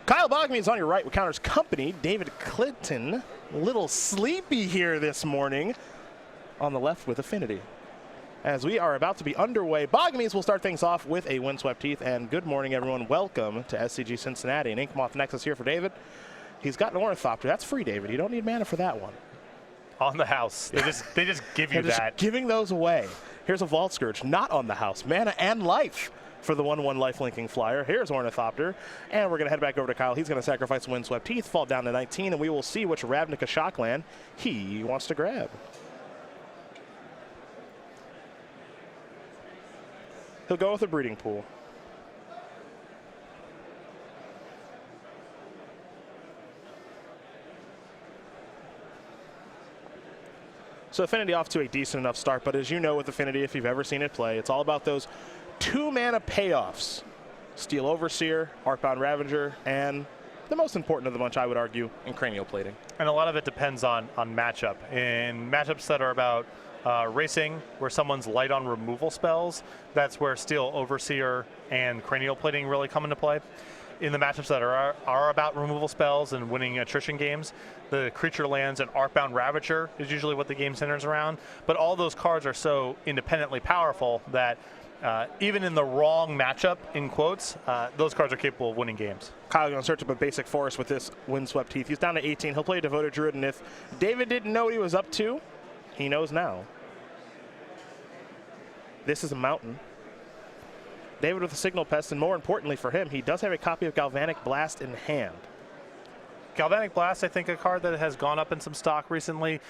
Kyle Boggemes on your right with Counter's company. David Clinton, a little sleepy here this morning. On the left with Affinity. As we are about to be underway, Boggemes will start things off with a Windswept Heath. And good morning, everyone. Welcome to SCG Cincinnati. An Inkmoth Nexus here for David. He's got an Ornithopter. That's free, David. You don't need mana for that one. On the house. They just give you They're that. Just giving those away. Here's a Vault Scourge, not on the house. Mana and life for the 1/1 life-linking flyer. Here's Ornithopter. And we're going to head back over to Kyle. He's going to sacrifice Windswept Heath, fall down to 19, and we will see which Ravnica Shockland he wants to grab. He'll go with a Breeding Pool. So Affinity off to a decent enough start, but as you know with Affinity, if you've ever seen it play, it's all about those 2-mana payoffs. Steel Overseer, Arcbound Ravager, and the most important of the bunch, I would argue, in Cranial Plating. And a lot of it depends on matchup. In matchups that are about racing, where someone's light on removal spells, that's where Steel Overseer and Cranial Plating really come into play. In the matchups that are about removal spells and winning attrition games, the Creature Lands and Arcbound Ravager is usually what the game centers around. But all those cards are so independently powerful that even in the wrong matchup, in quotes, those cards are capable of winning games. Kyle going to search up a basic forest with this Windswept Heath. He's down to 18. He'll play a Devoted Druid, and if David didn't know what he was up to, he knows now. This is a mountain. David with a Signal Pest, and more importantly for him, he does have a copy of Galvanic Blast in hand. Galvanic Blast, I think, a card that has gone up in some stock recently.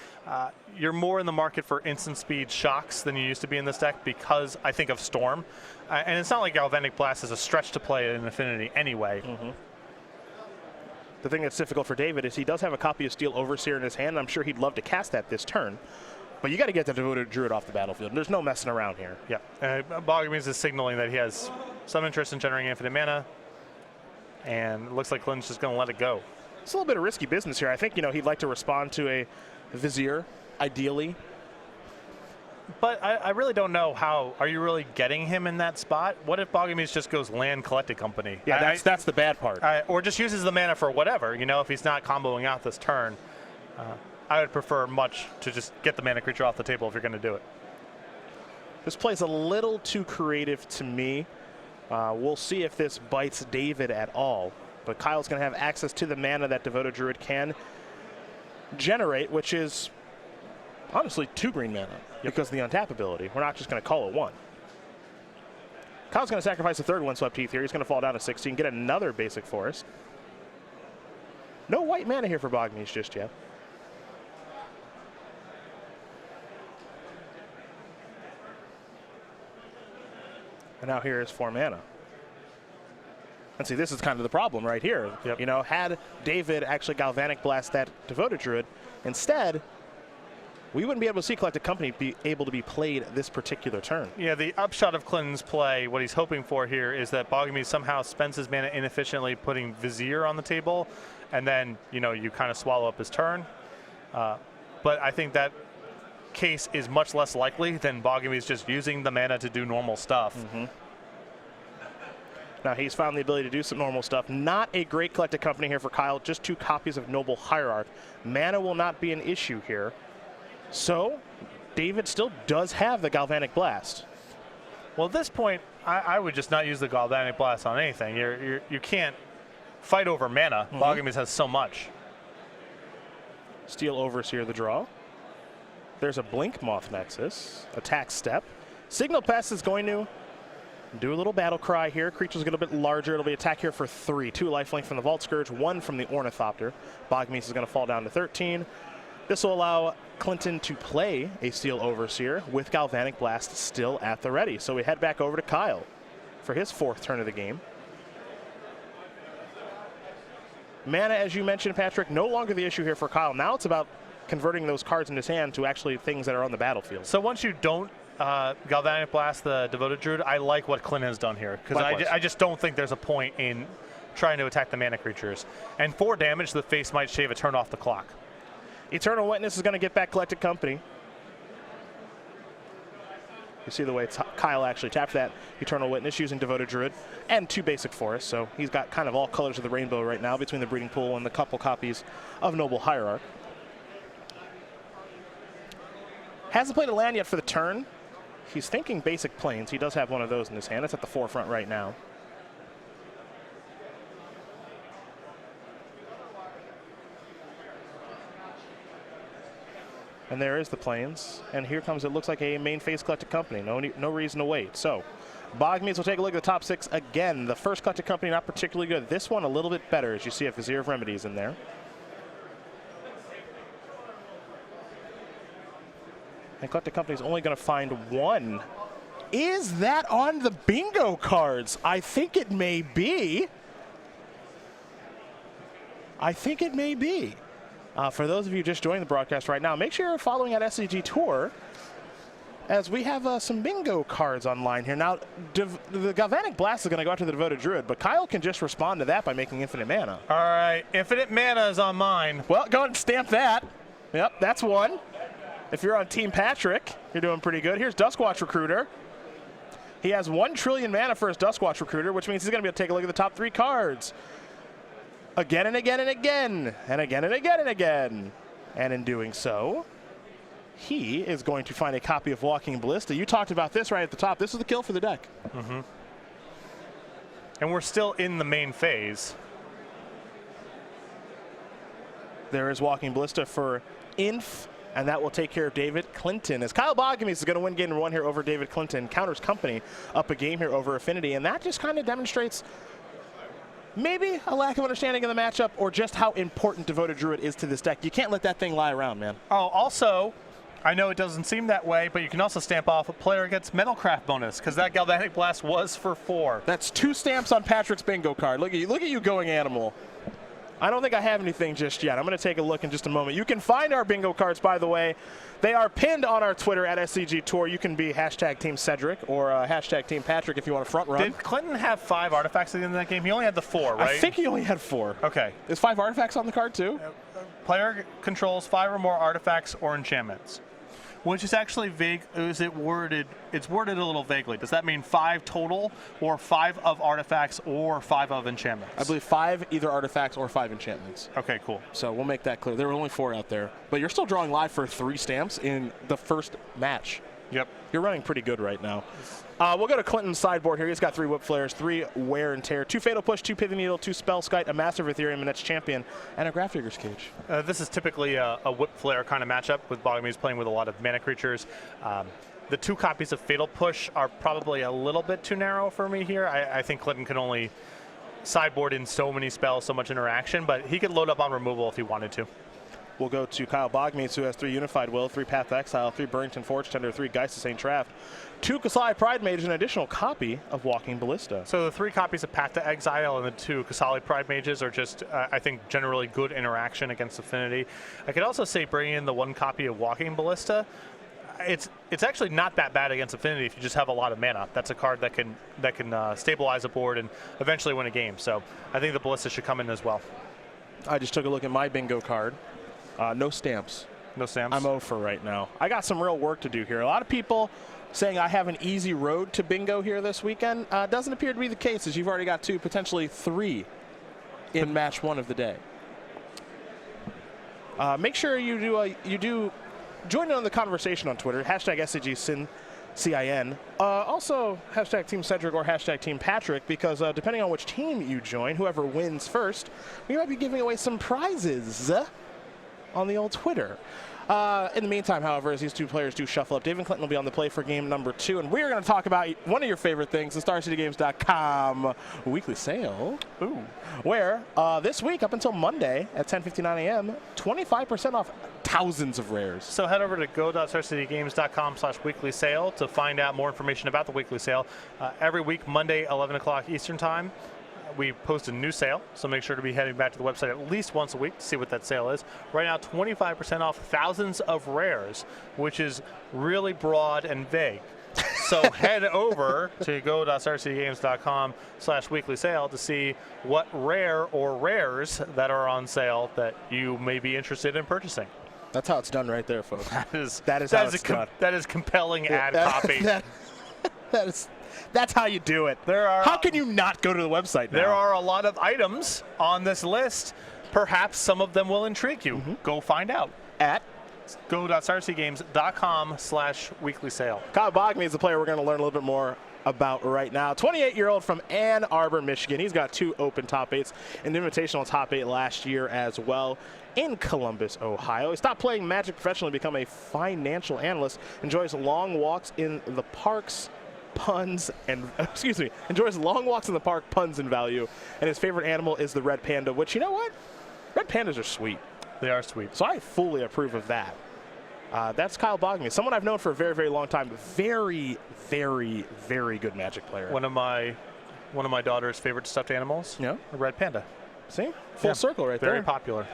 You're more in the market for instant speed shocks than you used to be in this deck because I think of Storm. And it's not like Galvanic Blast is a stretch to play in Affinity anyway. The thing that's difficult for David is he does have a copy of Steel Overseer in his hand. I'm sure he'd love to cast that this turn. But you got to get the Devoted Druid off the battlefield. There's no messing around here. Yeah, Boggemes is signaling that he has some interest in generating infinite mana. And it looks like Clinton's just going to let it go. It's a little bit of risky business here. I think, he'd like to respond to a Vizier, ideally. But I really don't know how. Are you really getting him in that spot? What if Boggemes just goes Land Collected Company? Yeah, that's the bad part. Or just uses the mana for whatever, if he's not comboing out this turn. I would prefer much to just get the mana creature off the table if you're going to do it. This play's a little too creative to me. We'll see if this bites David at all. But Kyle's going to have access to the mana that Devoted Druid can generate, which is honestly 2 green mana because of the untap ability. We're not just going to call it 1. Kyle's going to sacrifice a 3rd Windswept Heath here. He's going to fall down to 16, get another basic forest. No white mana here for Boggemes just yet. And now here is 4 mana. And see, this is kind of the problem right here. Yep. Had David actually Galvanic Blast that Devoted Druid, instead, we wouldn't be able to see Collected Company be able to be played this particular turn. Yeah, the upshot of Clinton's play, what he's hoping for here is that Boggemes somehow spends his mana inefficiently putting Vizier on the table, and then, you kind of swallow up his turn. But I think that case is much less likely than Boggemes just using the mana to do normal stuff. Now he's found the ability to do some normal stuff. Not a great Collected Company here for Kyle, just 2 copies of Noble Hierarch. Mana will not be an issue here. So David still does have the Galvanic Blast. Well, at this point, I would just not use the Galvanic Blast on anything. You can't fight over mana. Boggemes has so much. Steel Overseer the draw. There's a Blink Moth Nexus. Attack Step. Signal Pest is going to do a little Battle Cry here. Creature's get a bit larger. It'll be attack here for 3. 2 lifelink from the Vault Scourge, 1 from the Ornithopter. Boggemes is going to fall down to 13. This will allow Clinton to play a Steel Overseer with Galvanic Blast still at the ready. So we head back over to Kyle for his 4th turn of the game. Mana, as you mentioned, Patrick, no longer the issue here for Kyle. Now it's about converting those cards in his hand to actually things that are on the battlefield. So once you don't Galvanic Blast the Devoted Druid, I like what Clinton has done here, because I just don't think there's a point in trying to attack the mana creatures. And 4 damage, the face might shave a turn off the clock. Eternal Witness is going to get back Collected Company. You see the way Kyle actually tapped that Eternal Witness using Devoted Druid and 2 basic forests. So he's got kind of all colors of the rainbow right now between the Breeding Pool and the couple copies of Noble Hierarch. Hasn't played a land yet for the turn. He's thinking basic plains. He does have one of those in his hand. It's at the forefront right now. And there is the plains. And here comes, it looks like a main phase Collected Company. No reason to wait. So Boggemes will take a look at the top 6 again. The first Collected Company not particularly good. This one a little bit better, as you see a Vizier of Remedies in there. And Collected Company is only going to find 1. Is that on the bingo cards? I think it may be. I think it may be. For those of you just joining the broadcast right now, make sure you're following at SCG Tour, as we have some bingo cards online here. Now, the Galvanic Blast is going to go out to the Devoted Druid, but Kyle can just respond to that by making Infinite Mana. All right, Infinite Mana is on mine. Well, go ahead and stamp that. Yep, that's 1. If you're on Team Patrick, you're doing pretty good. Here's Duskwatch Recruiter. He has 1 trillion mana for his Duskwatch Recruiter, which means he's going to be able to take a look at the top 3 cards. Again and again and again, and again and again and again. And in doing so, he is going to find a copy of Walking Ballista. You talked about this right at the top. This is the kill for the deck. Mm-hmm. And we're still in the main phase. There is Walking Ballista for Inf, and that will take care of David Clinton, as Kyle Boggemes is going to win game number 1 here over David Clinton. Counters Company up a game here over Affinity, and that just kind of demonstrates maybe a lack of understanding of the matchup, or just how important Devoted Druid is to this deck. You can't let that thing lie around, man. Oh, also, I know it doesn't seem that way, but you can also stamp off a player gets Metalcraft bonus, because that Galvanic Blast was for 4. That's 2 stamps on Patrick's bingo card. Look at you going animal. I don't think I have anything just yet. I'm going to take a look in just a moment. You can find our bingo cards, by the way. They are pinned on our Twitter at SCG Tour. You can be hashtag Team Cedric or hashtag Team Patrick if you want to front run. Did Clinton have 5 artifacts at the end of that game? He only had the 4, right? I think he only had 4. Okay. Is 5 artifacts on the card too? Player controls 5 or more artifacts or enchantments. Which is actually vague. Is it worded? It's worded a little vaguely. Does that mean 5 total, or 5 of artifacts, or 5 of enchantments? I believe 5 either artifacts or 5 enchantments. Okay, cool. So we'll make that clear. There were only 4 out there, but you're still drawing live for 3 stamps in the first match. Yep. You're running pretty good right now. We'll go to Clinton's sideboard here. He's got 3 Whip Flares, 3 Wear and Tear, 2 Fatal Push, 2 Pithing Needle, 2 Spellskite, a Master of Ethereum, and that's Champion, and a Grafdigger's Cage. This is typically a Whip Flare kind of matchup, with Boggemes playing with a lot of mana creatures. The 2 copies of Fatal Push are probably a little bit too narrow for me here. I think Clinton can only sideboard in so many spells, so much interaction, but he could load up on removal if he wanted to. We'll go to Kyle Boggemes, who has 3 Unified Will, 3 Path to Exile, 3 Burrington Forge Tender, 3 Geist of St. Traft, 2 Kasali Pride Mage, and an additional copy of Walking Ballista. So the 3 copies of Path to Exile and the 2 Kasali Pride Mages are just, I think, generally good interaction against Affinity. I could also say bring in the 1 copy of Walking Ballista. It's actually not that bad against Affinity if you just have a lot of mana. That's a card that can stabilize a board and eventually win a game. So I think the Ballista should come in as well. I just took a look at my bingo card. No stamps. No stamps? I'm 0 for right now. I got some real work to do here. A lot of people saying I have an easy road to bingo here this weekend. Doesn't appear to be the case, as you've already got 2, potentially 3 in match 1 of the day. Make sure you do join in on the conversation on Twitter, hashtag SCGCIN. Also, hashtag Team Cedric or hashtag Team Patrick, because depending on which team you join, whoever wins first, we might be giving away some prizes on the old Twitter. In the meantime, however, as these 2 players do shuffle up, David Clinton will be on the play for game number 2, and we're going to talk about one of your favorite things, the StarCityGames.com weekly sale. Ooh. Where this week, up until Monday at 10:59 a.m., 25% off thousands of rares. So head over to go.starcitygames.com/weekly sale to find out more information about the weekly sale. Every week, Monday, 11 o'clock Eastern Time, we post a new sale, so make sure to be heading back to the website at least once a week to see what that sale is. Right now, 25% off thousands of rares, which is really broad and vague. So head over to go.starcitygames.com/weekly sale to see what rare or rares that are on sale that you may be interested in purchasing. That's how it's done right there, folks. That is compelling ad copy. That's how you do it. How can you not go to the website now? There are a lot of items on this list. Perhaps some of them will intrigue you. Go find out. At go.starcggames.com/weekly sale. Kyle Boggemes is the player we're going to learn a little bit more about right now. 28-year-old from Ann Arbor, Michigan. He's got 2 open top 8s, an invitational top 8 last year as well in Columbus, Ohio. He stopped playing Magic professionally to become a financial analyst, enjoys long walks in the parks, enjoys long walks in the park, puns in value, and his favorite animal is the red panda, which, you know what? Red pandas are sweet. They are sweet. So I fully approve of that. That's Kyle Boggemes, someone I've known for a very, very long time. Very, very, very good Magic player. One of my daughter's favorite stuffed animals. Yeah, a red panda. See, full circle right there. Very popular.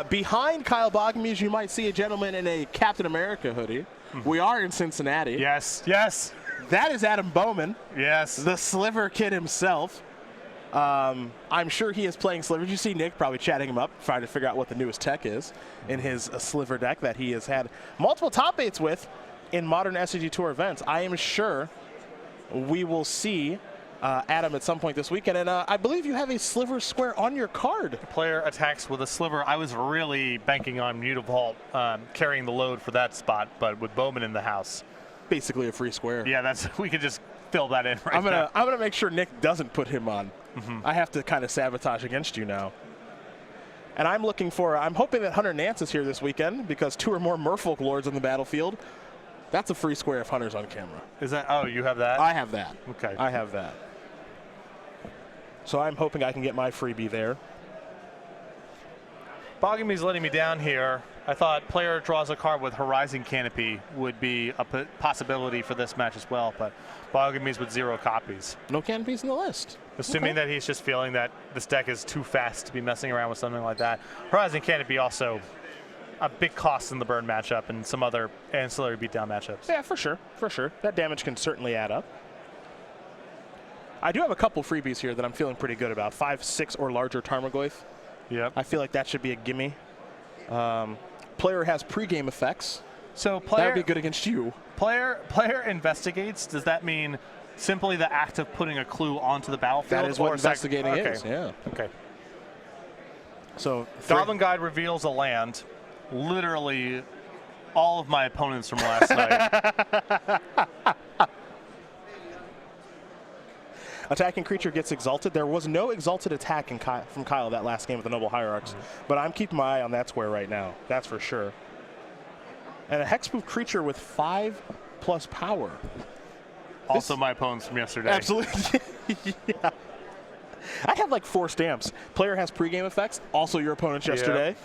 Behind Kyle Boggemes, you might see a gentleman in a Captain America hoodie. We are in Cincinnati. Yes, yes. That is Adam Bowman. Yes. The Sliver Kid himself. I'm sure he is playing Sliver. Did you see Nick probably chatting him up, trying to figure out what the newest tech is in his Sliver deck that he has had multiple top 8s with in modern SCG Tour events? I am sure we will see Adam at some point this weekend. And I believe you have a Sliver square on your card. Player attacks with a Sliver. I was really banking on Mutavault carrying the load for that spot, but with Bowman in the house. Basically a free square. Yeah, we could just fill that in right now. I'm gonna make sure Nick doesn't put him on. I have to kind of sabotage against you now. And I'm hoping that Hunter Nance is here this weekend because 2 or more Merfolk Lords on the battlefield. That's a free square if Hunter's on camera. Is that? Oh, you have that? I have that. Okay. I have that. So I'm hoping I can get my freebie there. Boggemes letting me down here. I thought player draws a card with Horizon Canopy would be a possibility for this match as well, but Boggemes with 0 copies. No canopies in the list. Assuming that he's just feeling that this deck is too fast to be messing around with something like that. Horizon Canopy also a big cost in the burn matchup and some other ancillary beatdown matchups. Yeah, for sure, for sure. That damage can certainly add up. I do have a couple freebies here that I'm feeling pretty good about. 5, 6, or larger Tarmogoyf. Yep. I feel like that should be a gimme. Player has pregame effects. So player, that would be good against you. Player investigates. Does that mean simply the act of putting a clue onto the battlefield? That is what investigating is. Yeah. Okay. So Goblin Guide reveals a land. Literally, all of my opponents from last night. Attacking creature gets exalted. There was no exalted attack from Kyle that last game with the Noble Hierarchs, but I'm keeping my eye on that square right now. That's for sure. And a hexproof creature with 5+ power. Also my opponents from yesterday. Absolutely. Yeah. I have like 4 stamps. Player has pregame effects. Also your opponents yesterday.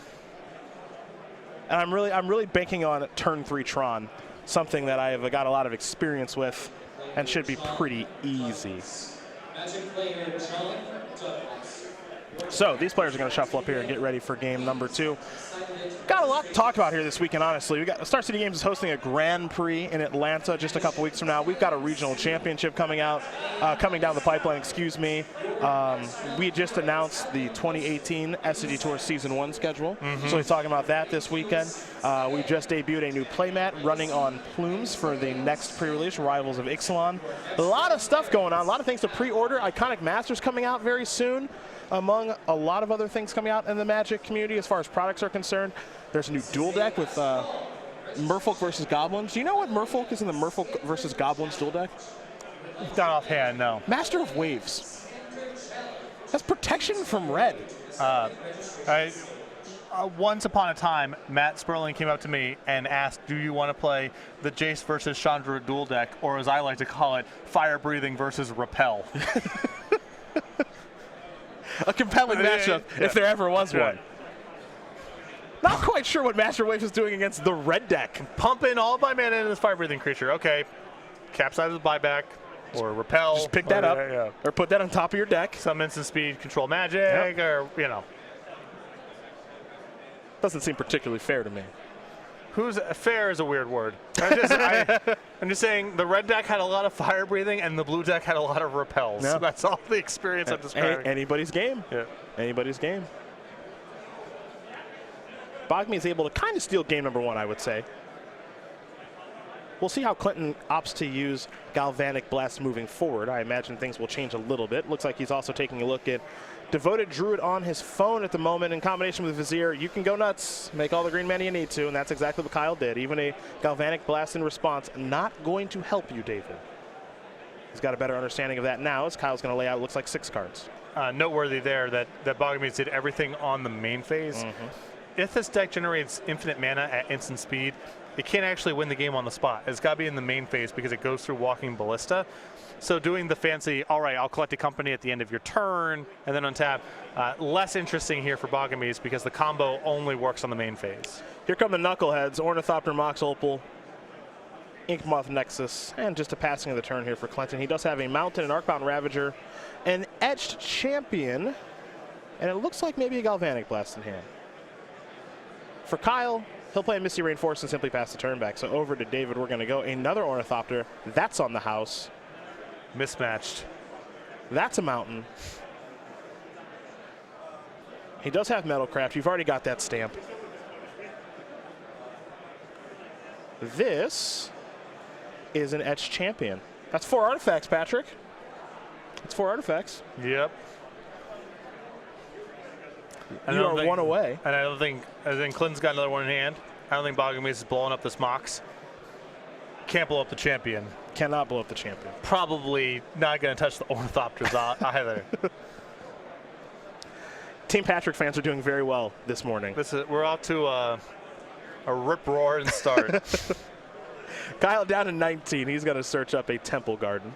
And I'm really banking on turn 3 Tron, something that I have got a lot of experience with and should be pretty easy. So these players are going to shuffle up here and get ready for game number 2. Got a lot to talk about here this weekend, honestly. We got Star City Games is hosting a Grand Prix in Atlanta just a couple weeks from now. We've got a regional championship coming down the pipeline, excuse me. We just announced the 2018 SCG Tour Season 1 schedule. So we're talking about that this weekend. We just debuted a new playmat running on Plumes for the next pre-release, Rivals of Ixalan. A lot of stuff going on, a lot of things to pre-order. Iconic Masters coming out very soon, among a lot of other things coming out in the Magic community as far as products are concerned. There's a new dual deck with Merfolk versus Goblins. Do you know what Merfolk is in the Merfolk versus Goblins dual deck? Not offhand, no. Master of Waves. That's protection from red. Once upon a time, Matt Sperling came up to me and asked, do you want to play the Jace versus Chandra dual deck, or as I like to call it, Fire Breathing versus Repel? A compelling matchup, if there ever was one. Not quite sure what Master Wave is doing against the red deck. Pumping all my mana into this Fire-Breathing creature. Okay. Capsize with buyback, or Repel. Just pick that up, or put that on top of your deck. Some instant speed, control magic, or, you know. Doesn't seem particularly fair to me. Fair is a weird word. I'm just saying the red deck had a lot of fire breathing and the blue deck had a lot of repels. Yeah. That's all the experience I'm describing. Anybody's game. Yeah. Anybody's game. Boggemes is able to kind of steal game number 1, I would say. We'll see how Clinton opts to use Galvanic Blast moving forward. I imagine things will change a little bit. Looks like he's also taking a look at Devoted Druid on his phone at the moment in combination with Vizier. You can go nuts, make all the green mana you need to, and that's exactly what Kyle did. Even a Galvanic Blast in response, not going to help you, David. He's got a better understanding of that now as Kyle's going to lay out, looks like 6 cards. Noteworthy there that Boggemes did everything on the main phase. If this deck generates infinite mana at instant speed, it can't actually win the game on the spot. It's got to be in the main phase because it goes through Walking Ballista. So doing the fancy, all right, I'll collect a company at the end of your turn and then untap, less interesting here for Boggemes because the combo only works on the main phase. Here come the Knuckleheads, Ornithopter, Mox Opal, Inkmoth Nexus, and just a passing of the turn here for Clinton. He does have a Mountain, an Arcbound Ravager, an Etched Champion, and it looks like maybe a Galvanic Blast in hand. For Kyle, he'll play a Misty Rainforest and simply pass the turn back. So over to David, we're going to go another Ornithopter. That's on the house. Mismatched. That's a Mountain. He does have Metalcraft. You've already got that stamp. This is an Etched Champion. That's 4 artifacts, Patrick. That's 4 artifacts. Yep. You are 1 away. And I think Clinton's got another one in hand. I don't think Boggemes is blowing up this Mox. Can't blow up the champion. Cannot blow up the champion. Probably not going to touch the Ornithopters either. Team Patrick fans are doing very well this morning. We're off to a rip-roaring start. Kyle down to 19. He's going to search up a Temple Garden.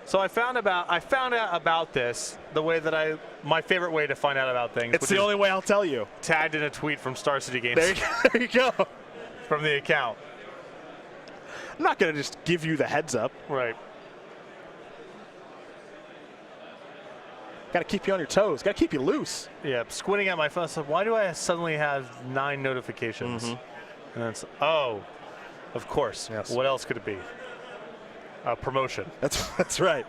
So I found out about this the way that my favorite way to find out about things. It's the only way I'll tell you. Tagged in a tweet from Star City Games. There you go. From the account. I'm not going to just give you the heads up. Right. Got to keep you on your toes. Got to keep you loose. Yeah, squinting at my phone. So why do I suddenly have 9 notifications? And it's, oh, of course. Yes. What else could it be? A promotion. That's right.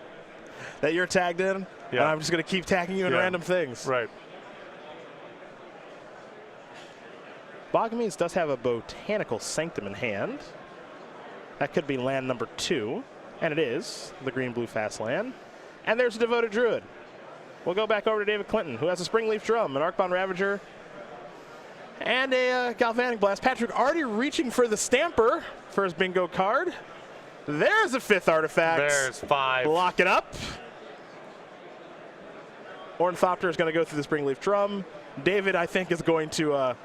That you're tagged in, and I'm just going to keep tagging you in random things. Right. Boggemes does have a Botanical Sanctum in hand. That could be land number 2, and it is the green-blue fast land. And there's a Devoted Druid. We'll go back over to David Clinton, who has a Springleaf Drum, an Arcbound Ravager, and a Galvanic Blast. Patrick already reaching for the Stamper for his bingo card. There's a 5th artifact. There's 5. Lock it up. Ornithopter is going to go through the Springleaf Drum. David, I think, is going to...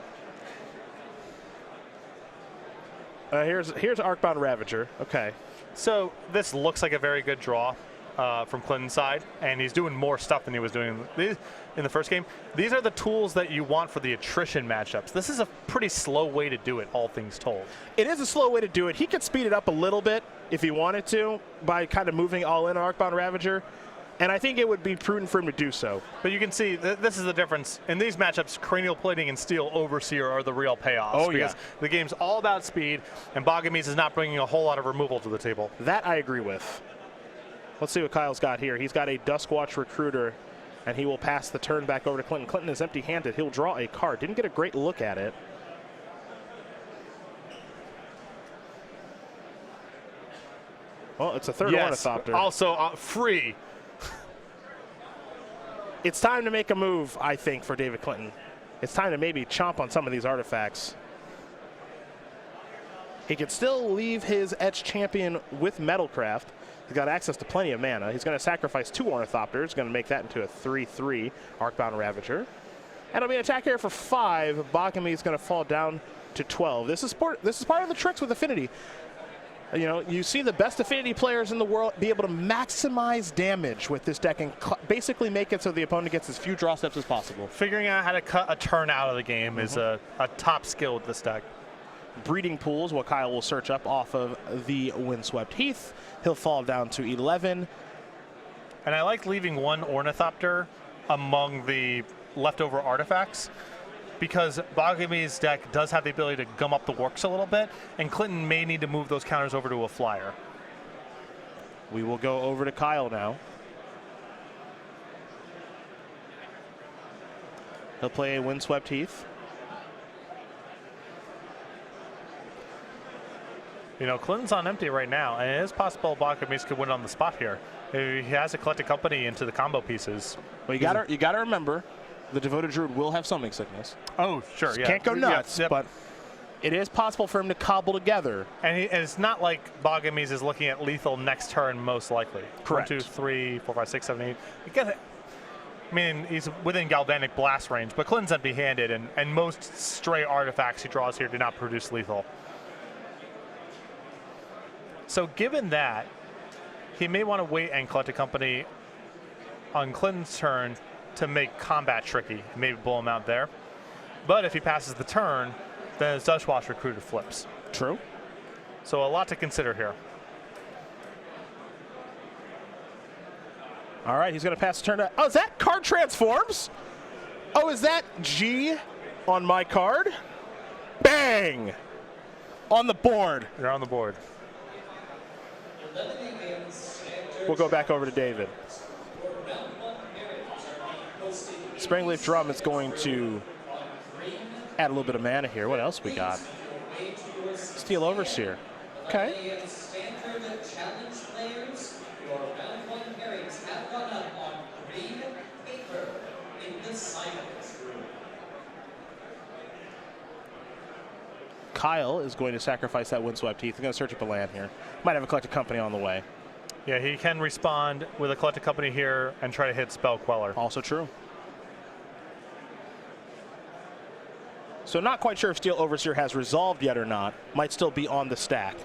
here's Arcbound Ravager. Okay. So this looks like a very good draw from Clinton's side, and he's doing more stuff than he was doing in the first game. These are the tools that you want for the attrition matchups. This is a pretty slow way to do it, all things told. It is a slow way to do it. He could speed it up a little bit if he wanted to by kind of moving all in on Arcbound Ravager, and I think it would be prudent for him to do so. But you can see this is the difference. In these matchups, Cranial Plating and Steel Overseer are the real payoffs. Oh, because the game's all about speed, and Boggemes is not bringing a whole lot of removal to the table. That I agree with. Let's see what Kyle's got here. He's got a Duskwatch Recruiter, and he will pass the turn back over to Clinton. Clinton is empty-handed. He'll draw a card. Didn't get a great look at it. Well, it's a third Ornithopter. Also free. It's time to make a move, I think, for David Clinton. It's time to maybe chomp on some of these artifacts. He could still leave his Etched Champion with Metalcraft. He's got access to plenty of mana. He's going to sacrifice 2 Ornithopters, going to make that into a 3/3 Arcbound Ravager. And it'll be an attack here for 5. Boggemes is going to fall down to 12. This is part of the tricks with Affinity. You know, you see the best Affinity players in the world be able to maximize damage with this deck and basically make it so the opponent gets as few draw steps as possible. Figuring out how to cut a turn out of the game is a top skill with this deck. Breeding Pools, what Kyle will search up off of the Windswept Heath. He'll fall down to 11. And I like leaving 1 Ornithopter among the leftover artifacts because Boggemes' deck does have the ability to gum up the works a little bit, and Clinton may need to move those counters over to a flyer. We will go over to Kyle now. He'll play a Windswept Heath. You know, Clinton's on empty right now, and it is possible Boggemes could win on the spot here. He has a Collected Company into the combo pieces. Well, you gotta remember, the Devoted Druid will have Summoning Sickness. Oh, sure, yeah. Can't go nuts, Yep. but it is possible for him to cobble together. And it's not like Boggemes is looking at lethal next turn, most likely. Correct. 1, 2, 3, 4, 5, 6, 7, 8. You get it. I mean, he's within Galvanic Blast range, but Clinton's empty-handed, and most stray artifacts he draws here do not produce lethal. So given that, he may want to wait and collect a company on Clinton's turn to make combat tricky, maybe blow him out there. But if he passes the turn, then his Dustwash Recruiter flips. True. So a lot to consider here. All right, he's going to pass the turn to... Oh, is that card transforms? Oh, is that G on my card? Bang! On the board. You're on the board. We'll go back over to David. Springleaf Drum is going to add a little bit of mana here. What else we got? Steel Overseer. Okay. Kyle is going to sacrifice that Windswept Heath. He's going to search up a land here. Might have a Collected Company on the way. Yeah, he can respond with a Collected Company here and try to hit Spell Queller. Also true. So not quite sure if Steel Overseer has resolved yet or not. Might still be on the stack.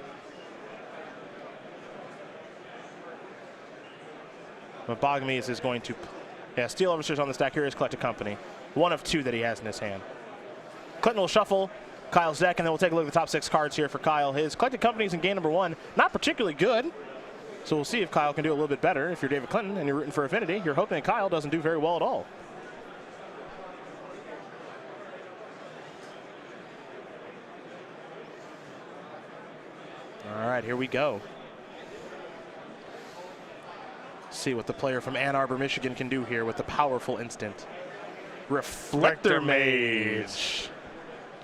But Boggemes is going to... Yeah, Steel Overseer's on the stack. Here is Collected Company. One of two that he has in his hand. Clinton will shuffle Kyle's deck, and then we'll take a look at the top 6 cards here for Kyle. His Collected Companies in game number 1, not particularly good. So we'll see if Kyle can do a little bit better. If you're David Clinton and you're rooting for Affinity, you're hoping that Kyle doesn't do very well at all. All right, here we go. See what the player from Ann Arbor, Michigan can do here with the powerful instant. Reflector Mage.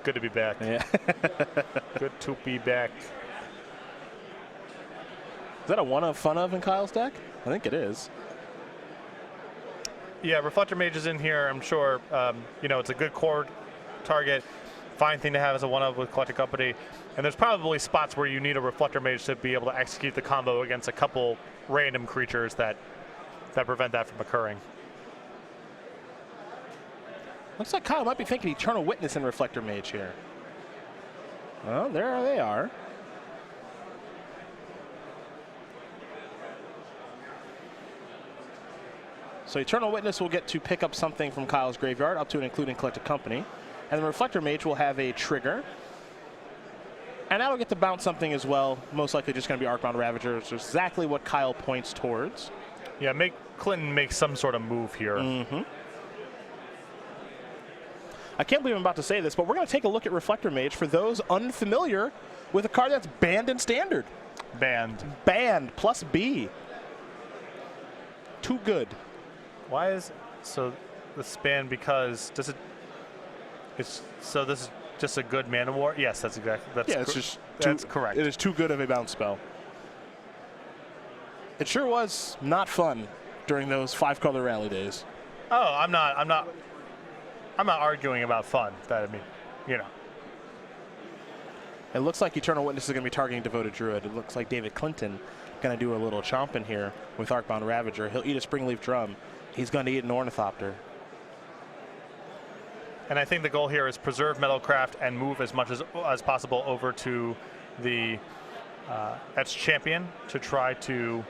Good to be back. Yeah. Good to be back. Is that a one of fun of in Kyle's deck? I think it is. Yeah, Reflector Mage is in here. I'm sure, you know, it's a good core target. Fine thing to have as a one-of with Collected Company. And there's probably spots where you need a Reflector Mage to be able to execute the combo against a couple random creatures that prevent that from occurring. Looks like Kyle might be thinking Eternal Witness and Reflector Mage here. Well, there they are. So Eternal Witness will get to pick up something from Kyle's graveyard, up to and including Collected Company. And the Reflector Mage will have a trigger. And that'll get to bounce something as well. Most likely just going to be Arcbound Ravager, which is exactly what Kyle points towards. Yeah, make Clinton make some sort of move here. Mm-hmm. I can't believe I'm about to say this, but we're going to take a look at Reflector Mage for those unfamiliar with a card that's banned in Standard. Banned. Banned, plus B. Too good. Why is so this banned? Because does it? It's so this is just a good mana war. Yes, that's exactly. That's yeah, it's just that's correct. It is too good of a bounce spell. It sure was not fun during those 5-color rally days. Oh, I'm not arguing about fun. That I mean, you know. It looks like Eternal Witness is going to be targeting Devoted Druid. It looks like David Clinton going to do a little chomp in here with Arcbound Ravager. He'll eat a Springleaf Drum. He's going to eat an Ornithopter. And I think the goal here is preserve Metalcraft and move as much as possible over to the Etched Champion to try to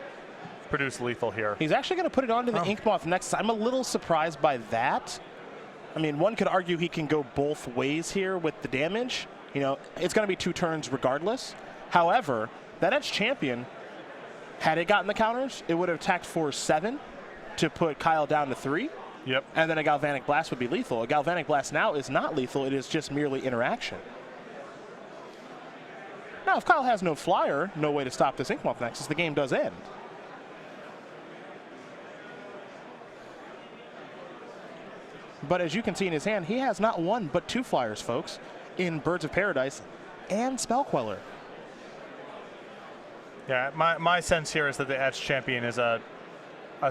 produce lethal here. He's actually going to put it onto the Inkmoth Nexus. I'm a little surprised by that. I mean, one could argue he can go both ways here with the damage. You know, it's going to be 2 turns regardless. However, that Etched Champion, had it gotten the counters, it would have attacked for 7 to put Kyle down to 3. Yep. And then a Galvanic Blast would be lethal. A Galvanic Blast now is not lethal. It is just merely interaction. Now, if Kyle has no flyer, no way to stop this Inkmoth Nexus, the game does end. But as you can see in his hand, he has not 1 but 2 flyers, folks, in Birds of Paradise and Spell Queller. Yeah, my sense here is that the Etched Champion is a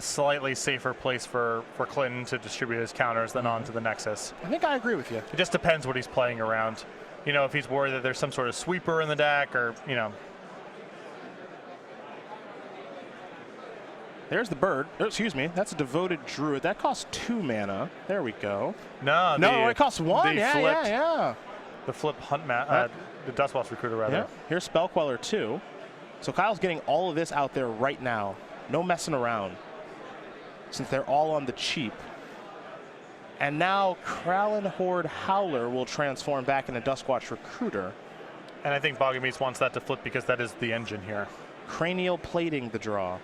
slightly safer place for Clinton to distribute his counters than onto the Nexus. I think I agree with you. It just depends what he's playing around. You know, if he's worried that there's some sort of sweeper in the deck, or, you know. There's the bird. Oh, excuse me. That's a Devoted Druid. That costs 2 mana. There we go. No, it costs 1. Yeah. The flip the Dustwasp Recruiter, rather. Yeah. Here's Spell Queller 2. So Kyle's getting all of this out there right now. No messing around, since they're all on the cheap. And now Kralin Horde Howler will transform back into Duskwatch Recruiter. And I think Boggemes wants that to flip because that is the engine here. Cranial Plating the draw.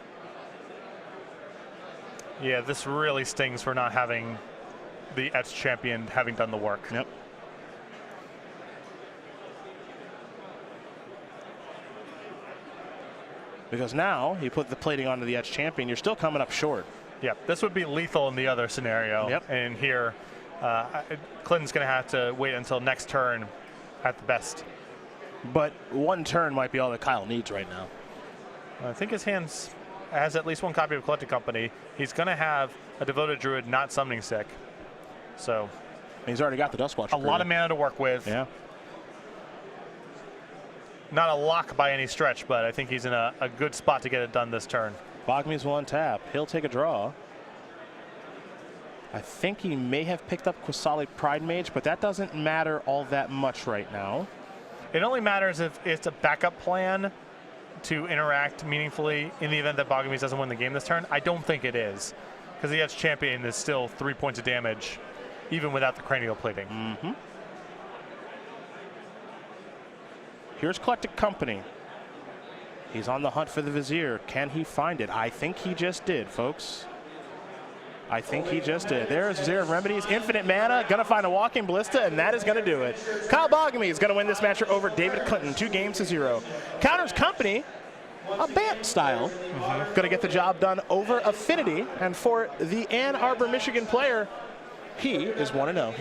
Yeah, this really stings for not having the Etched Champion having done the work. Yep. Because now you put the plating onto the Etched Champion, you're still coming up short. Yeah, this would be lethal in the other scenario. Yep. And here, Clinton's going to have to wait until next turn at the best. But 1 turn might be all that Kyle needs right now. I think his hands has at least 1 copy of Collected Company. He's going to have a Devoted Druid, not Summoning Sick. So he's already got the Duskwatch Recruiter. A lot of mana to work with. Yeah. Not a lock by any stretch, but I think he's in a good spot to get it done this turn. Boggemes will untap. He'll take a draw. I think he may have picked up Qasali Pride Mage, but that doesn't matter all that much right now. It only matters if it's a backup plan to interact meaningfully in the event that Boggemes doesn't win the game this turn. I don't think it is, because the Etched Champion is still 3 points of damage, even without the Cranial Plating. Mm-hmm. Here's Collected Company. He's on the hunt for the Vizier. Can he find it? I think he just did, folks. I think he just did. There's Vizier of Remedies, infinite mana, gonna find a Walking Ballista, and that is gonna do it. Kyle Boggemes is gonna win this match over David Clinton, 2-0. Counters Company, a BAMP style. Gonna get the job done over Affinity, and for the Ann Arbor, Michigan player, he is 1-0.